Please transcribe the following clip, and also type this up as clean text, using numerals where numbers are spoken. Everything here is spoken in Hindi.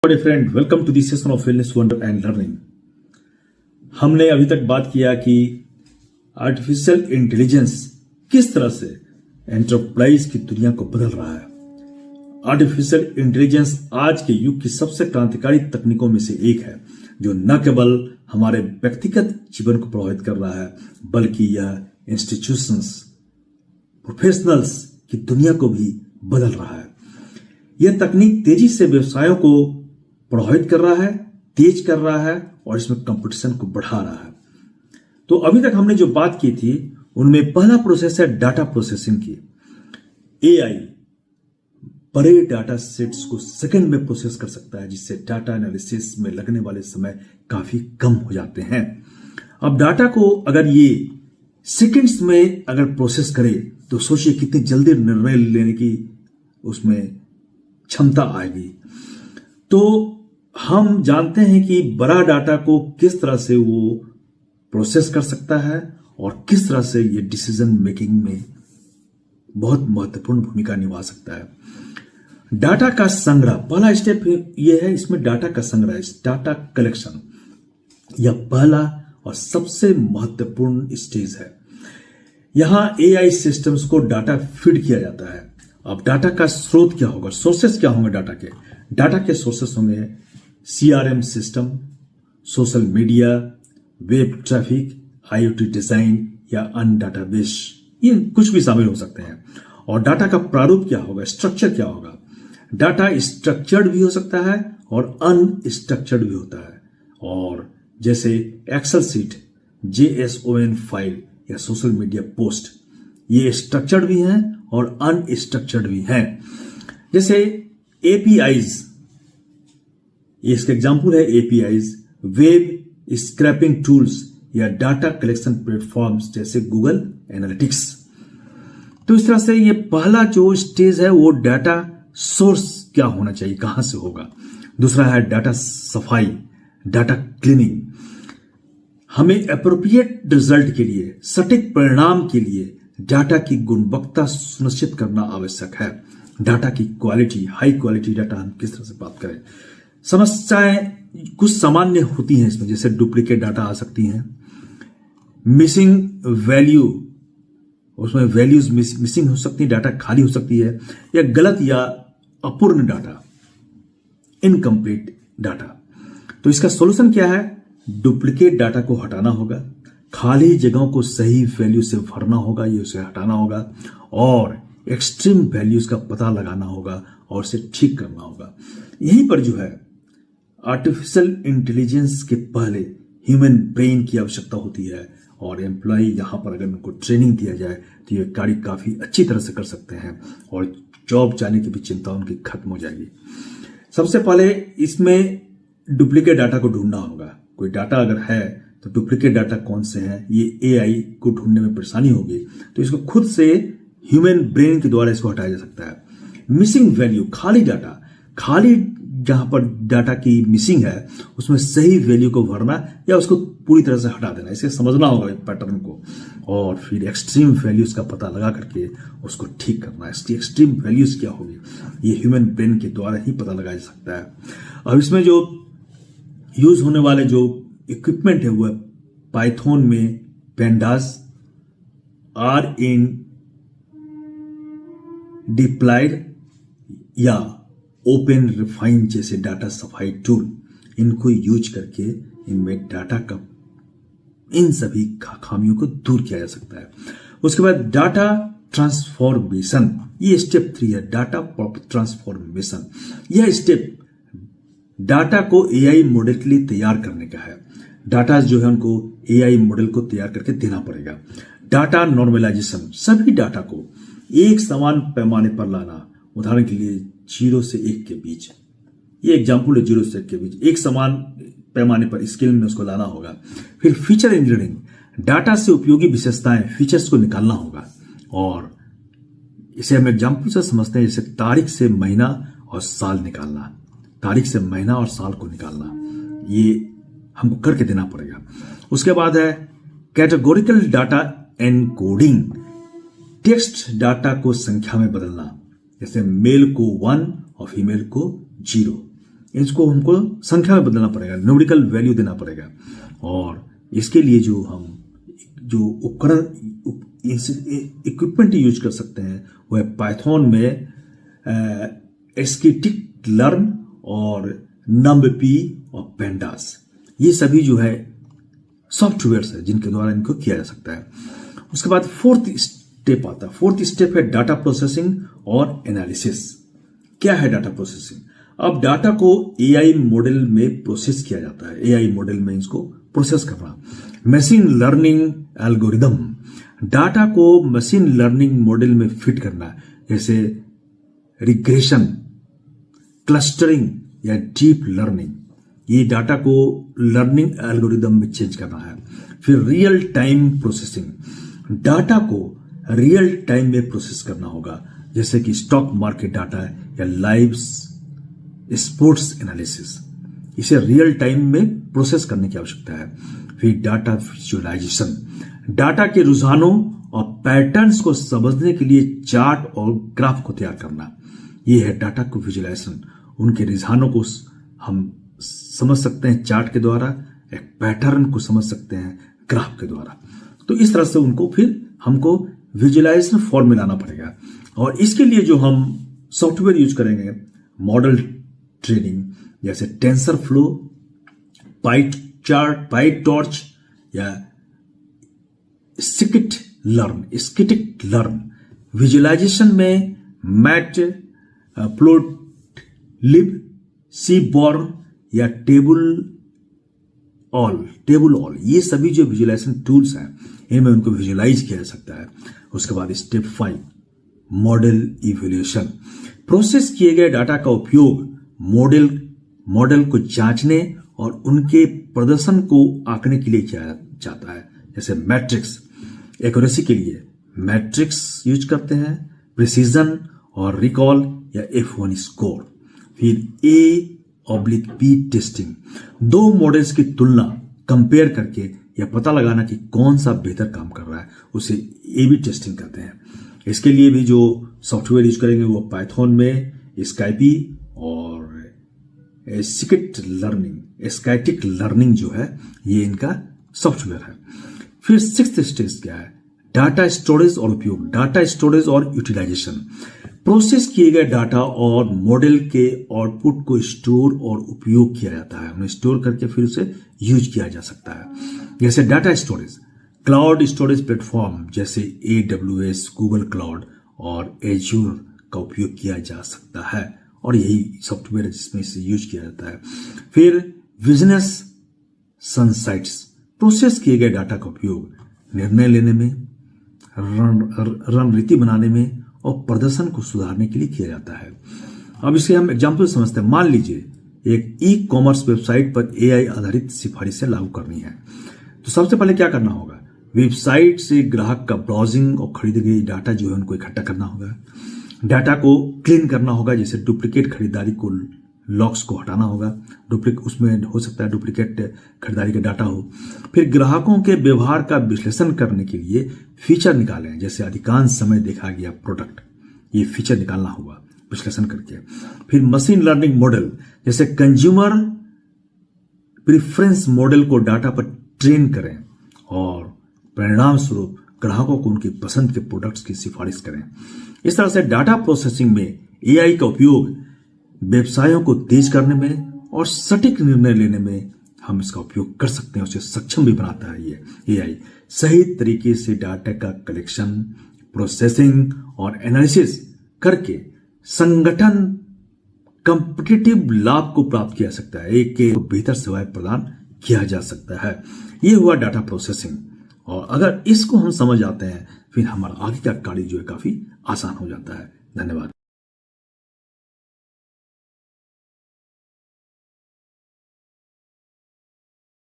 Friend, welcome to the session of wellness wonder and learning. हमने अभी तक बात किया कि आर्टिफिशियल इंटेलिजेंस किस तरह से एंटरप्राइज की दुनिया को बदल रहा है। आर्टिफिशियल इंटेलिजेंस आज के युग की सबसे क्रांतिकारी तकनीकों में से एक है, जो न केवल हमारे व्यक्तिगत जीवन को प्रभावित कर रहा है, बल्कि यह इंस्टीट्यूशंस, प्रोफेशनल्स की दुनिया को भी बदल रहा है। यह तकनीक तेजी से व्यवसायों को प्रभावित कर रहा है, तेज कर रहा है और इसमें कंपटीशन को बढ़ा रहा है। तो अभी तक हमने जो बात की थी उनमें पहला प्रोसेस है डाटा प्रोसेसिंग की। एआई बड़े डाटा सेट्स को सेकंड में प्रोसेस कर सकता है, जिससे डाटा एनालिसिस में लगने वाले समय काफी कम हो जाते हैं। अब डाटा को अगर ये सेकंड्स में अगर प्रोसेस करे तो सोचिए कितनी जल्दी निर्णय लेने की उसमें क्षमता आएगी। तो हम जानते हैं कि बड़ा डाटा को किस तरह से वो प्रोसेस कर सकता है और किस तरह से ये डिसीजन मेकिंग में बहुत महत्वपूर्ण भूमिका निभा सकता है। डाटा का संग्रह पहला स्टेप ये है, इसमें डाटा का संग्रह, डाटा कलेक्शन, यह पहला और सबसे महत्वपूर्ण स्टेज है। यहां एआई सिस्टम्स को डाटा फीड किया जाता है। अब डाटा का स्रोत क्या होगा, सोर्सेस क्या होंगे डाटा के सोर्सेस होंगे CRM system, social media, web traffic, IoT design या अन्य डाटाबेस, ये कुछ भी शामिल हो सकते हैं। और डाटा का प्रारूप क्या होगा, स्ट्रक्चर क्या होगा। डाटा स्ट्रक्चर्ड भी हो सकता है और अनस्ट्रक्चर्ड भी होता है, और जैसे एक्सेल सीट, जेएसओएन फाइल या सोशल मीडिया पोस्ट, ये स्ट्रक्चर्ड भी हैं और अनस्ट्रक्चर्ड भी हैं। जैसे एपीआईज, ये इसका एग्जाम्पल है एपीआईज, वेब स्क्रैपिंग टूल्स या डाटा कलेक्शन प्लेटफॉर्म्स जैसे गूगल एनालिटिक्स। तो इस तरह से ये पहला जो स्टेज है वो डाटा सोर्स क्या होना चाहिए, कहां से होगा। दूसरा है डाटा सफाई, डाटा क्लीनिंग। हमें एप्रोप्रिएट रिजल्ट के लिए, सटीक परिणाम के लिए डाटा की गुणवत्ता सुनिश्चित करना आवश्यक है। डाटा की क्वालिटी, हाई क्वालिटी डाटा हम किस तरह से प्राप्त करें। समस्याएं कुछ सामान्य होती हैं इसमें, जैसे डुप्लीकेट डाटा आ सकती हैं, मिसिंग वैल्यू, उसमें वैल्यूज मिसिंग हो सकती है, डाटा खाली हो सकती है, या गलत या अपूर्ण डाटा, इनकम्प्लीट डाटा। तो इसका सॉल्यूशन क्या है, डुप्लीकेट डाटा को हटाना होगा, खाली जगहों को सही वैल्यू से भरना होगा, ये उसे हटाना होगा, और एक्सट्रीम वैल्यूज का पता लगाना होगा और उसे ठीक करना होगा। यहीं पर जो है आर्टिफिशियल इंटेलिजेंस के पहले ह्यूमन ब्रेन की आवश्यकता होती है, और एम्प्लॉय यहां पर अगर उनको ट्रेनिंग दिया जाए तो ये कार्य काफी अच्छी तरह से कर सकते हैं और जॉब जाने की भी चिंता उनकी खत्म हो जाएगी। सबसे पहले इसमें डुप्लीकेट डाटा को ढूंढना होगा। कोई डाटा अगर है तो डुप्लीकेट डाटा कौन से हैं, ये एआई को ढूंढने में परेशानी होगी, तो इसको खुद से ह्यूमन ब्रेन के द्वारा इसको हटाया जा सकता है। मिसिंग वैल्यू, खाली डाटा, खाली जहां पर डाटा की मिसिंग है उसमें सही वैल्यू को भरना या उसको पूरी तरह से हटा देना, इसे समझना होगा पैटर्न को, और फिर एक्सट्रीम वैल्यूज का पता लगा करके उसको ठीक करना। इसकी एक्सट्रीम वैल्यूज क्या होगी, ये ह्यूमन ब्रेन के द्वारा ही पता लगाया जा सकता है। अब इसमें जो यूज होने वाले जो इक्विपमेंट है वो पाइथन में पेंडास, आर इन डिप्लाइड या ओपन रिफाइन जैसे डाटा सफाई टूल, इनको यूज करके इनमें डाटा का इन सभी खामियों को दूर किया जा सकता है। उसके बाद डाटा ट्रांसफॉर्मेशन, ये स्टेप 3 है, डाटा ट्रांसफॉर्मेशन। यह स्टेप डाटा को एआई मॉडल के लिए तैयार करने का है। डाटा जो है उनको एआई मॉडल को तैयार करके देना पड़ेगा। डाटा नॉर्मलाइजेशन, सभी डाटा को एक समान पैमाने पर लाना। उदाहरण के लिए 0 से 1 के बीच, ये एग्जाम्पल है, 0 से 1 के बीच एक समान पैमाने पर स्केल में उसको लाना होगा। फिर फीचर इंजीनियरिंग, डाटा से उपयोगी विशेषताएं, फीचर्स को निकालना होगा, और इसे हम एग्जाम्पल से समझते हैं, जैसे तारीख से महीना और साल निकालना, तारीख से महीना और साल को निकालना, ये हमको करके देना पड़ेगा। उसके बाद है categorical data encoding, text data को संख्या में बदलना, जैसे मेल को 1 और फीमेल को 0, इसको हमको संख्या में बदलना पड़ेगा, न्यूमेरिकल वैल्यू देना पड़ेगा। और इसके लिए जो हम जो उपकरण इक्विपमेंट यूज कर सकते हैं वो है पाइथन में स्कीटिक लर्न और नंबपी और पेंडास। ये सभी जो है सॉफ्टवेयर्स है जिनके द्वारा इनको किया जा सकता है। उसके बाद फोर्थ स्टेप आता है। फोर्थ स्टेप है डाटा प्रोसेसिंग और एनालिसिस। क्या है डाटा प्रोसेसिंग? अब डाटा को एआई मॉडल में प्रोसेस किया जाता है। एआई मॉडल में इसको प्रोसेस करना, मशीन लर्निंग एल्गोरिदम, डाटा को मशीन लर्निंग मॉडल में फिट करना, जैसे रिग्रेशन, क्लस्टरिंग या डीप लर्निंग। ये डाटा को लर्निंग एल्गोरिदम में चेंज करना है। फिर रियल टाइम प्रोसेसिंग, डाटा को रियल टाइम में प्रोसेस करना होगा, जैसे कि स्टॉक मार्केट डाटा या लाइव स्पोर्ट्स एनालिसिस। इसे रियल टाइम में प्रोसेस करने की आवश्यकता है। फिर डाटा विजुअलाइजेशन, डाटा के रुझानों और पैटर्न्स को समझने के लिए चार्ट और ग्राफ को तैयार करना। यह है डाटा को विजुअलाइजेशन। उनके रुझानों को हम समझ सकते हैं चार्ट के द्वारा, एक पैटर्न को समझ सकते हैं ग्राफ के द्वारा। तो इस तरह से उनको फिर हमको विजुअलाइजेशन फॉर्म में लाना पड़ेगा। और इसके लिए जो हम सॉफ्टवेयर यूज करेंगे, मॉडल ट्रेनिंग, जैसे टेंसर फ्लो, पाइटॉर्च या स्किटिक लर्न। विजुअलाइजेशन में मैट प्लॉटलिब, सीबॉर्न या टेबल ऑल, ये सभी जो विजुअलाइजेशन टूल्स हैं इनमें उनको विजुअलाइज किया जा सकता है। उसके बाद स्टेप 5 मॉडल इवैल्यूएशन। प्रोसेस किए गए डाटा का उपयोग मॉडल को जांचने और उनके प्रदर्शन को आंकने के लिए किया जाता है। जैसे मैट्रिक्स, एक्यूरेसी के लिए मैट्रिक्स यूज करते हैं, प्रिसीजन और रिकॉल या F1 स्कोर। फिर A/B टेस्टिंग, दो मॉडल्स की तुलना कंपेयर करके यह पता लगाना कि कौन सा बेहतर काम कर रहा है, उसे A/B टेस्टिंग कहते हैं। इसके लिए भी जो सॉफ्टवेयर यूज करेंगे वो पाइथन में स्काइपी और स्कैटिक लर्निंग जो है ये इनका सॉफ्टवेयर है। फिर 6th स्टेज क्या है? डाटा स्टोरेज और उपयोग, डाटा स्टोरेज और यूटिलाइजेशन। प्रोसेस किए गए डाटा और मॉडल के आउटपुट को स्टोर और उपयोग किया जाता है। उन्हें स्टोर करके फिर उसे यूज किया जा सकता है। जैसे data storage, cloud storage platform जैसे AWS, गूगल क्लाउड और एज्योर का उपयोग किया जा सकता है और यही सॉफ्टवेयर है जिसमें इसे यूज किया जाता है। फिर बिजनेस इनसाइट्स, प्रोसेस किए गए डाटा का उपयोग निर्णय लेने में, रणनीति बनाने में और प्रदर्शन को सुधारने के लिए किया जाता है। अब इसे हम एग्जाम्पल समझते हैं। मान लीजिए एक ई-कॉमर्स वेबसाइट पर AI आधारित सिफारिशें लागू करनी है, तो सबसे पहले क्या करना होगा? वेबसाइट से ग्राहक का ब्राउजिंग और खरीदे गए डाटा जो है उनको इकट्ठा करना होगा, डाटा को क्लीन करना होगा, जैसे डुप्लीकेट खरीदारी को लॉक्स को हटाना होगा, उसमें हो सकता है डुप्लीकेट खरीदारी का डाटा हो। फिर ग्राहकों के व्यवहार का विश्लेषण करने के लिए फीचर निकालें, जैसे अधिकांश समय देखा गया प्रोडक्ट, ये फीचर निकालना होगा विश्लेषण करके। फिर मशीन लर्निंग मॉडल, जैसे कंज्यूमर प्रेफरेंस मॉडल को डाटा पर ट्रेन करें और परिणाम स्वरूप ग्राहकों को उनकी पसंद के प्रोडक्ट्स की सिफारिश करें। इस तरह से डाटा प्रोसेसिंग में AI का उपयोग व्यवसायों को तेज करने में और सटीक निर्णय लेने में हम इसका उपयोग कर सकते हैं। उसे सक्षम भी बनाता है ये AI। सही तरीके से डाटा का कलेक्शन, प्रोसेसिंग और एनालिसिस करके संगठन कॉम्पिटिटिव लाभ को प्राप्त किया जा सकता है, एक के बेहतर सेवाएं प्रदान किया जा सकता है। ये हुआ डाटा प्रोसेसिंग। और अगर इसको हम समझ आते हैं फिर हमारा आगे का कार्य जो है काफी आसान हो जाता है। धन्यवाद।